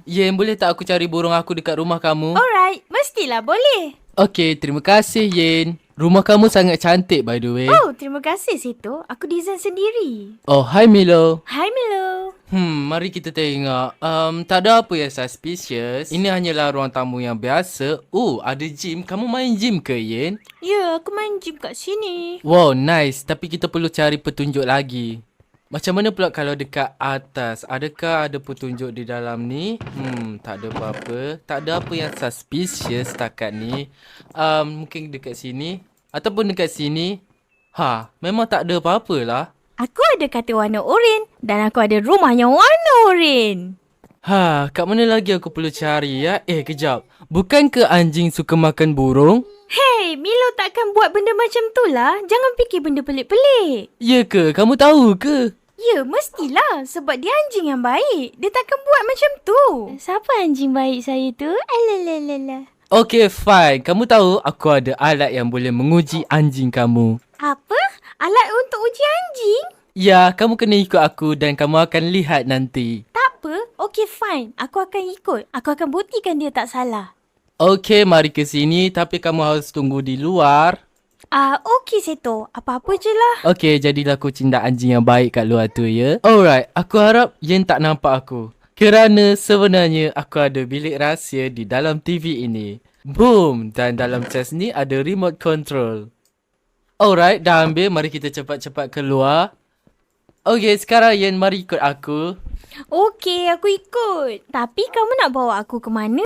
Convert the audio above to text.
Yen, boleh tak aku cari burung aku dekat rumah kamu? Alright, mestilah boleh. Okay, terima kasih Yen. Rumah kamu sangat cantik by the way. Oh, terima kasih Seto. Aku design sendiri. Oh, hi Milo. Hai Milo. Mari kita tengok. Tak ada apa yang suspicious. Ini hanyalah ruang tamu yang biasa. Oh, ada gym. Kamu main gym ke, Yen? Ya, aku main gym kat sini. Wow, nice. Tapi kita perlu cari petunjuk lagi. Macam mana pula kalau dekat atas? Adakah ada petunjuk di dalam ni? Tak ada apa-apa. Tak ada apa yang suspicious setakat ni. Mungkin dekat sini. Ataupun dekat sini. Memang tak ada apa-apa lah. Aku ada katil warna oren dan aku ada rumah yang warna oren. Kat mana lagi aku perlu cari ya? Kejap. Bukankah anjing suka makan burung? Hey, Milo takkan buat benda macam tu lah. Jangan fikir benda pelik-pelik. Ya ke? Kamu tahu ke? Ya, mestilah. Sebab dia anjing yang baik. Dia takkan buat macam tu. Siapa anjing baik saya tu? Alalalala. Okay, fine. Kamu tahu aku ada alat yang boleh menguji anjing kamu. Apa? Alat untuk uji anjing? Ya, kamu kena ikut aku dan kamu akan lihat nanti. Tak apa. Okey, fine. Aku akan ikut. Aku akan buktikan dia tak salah. Okay, mari ke sini tapi kamu harus tunggu di luar. Okey Seto. Apa-apa je lah. Okay, jadilah kucing dan anjing yang baik kat luar tu ya. Alright, aku harap Yen tak nampak aku. Kerana sebenarnya aku ada bilik rahsia di dalam TV ini. Boom! Dan dalam chest ni ada remote control. Alright, dah ambil. Mari kita cepat-cepat keluar. Okay, sekarang Yen mari ikut aku. Okey, aku ikut. Tapi kamu nak bawa aku ke mana?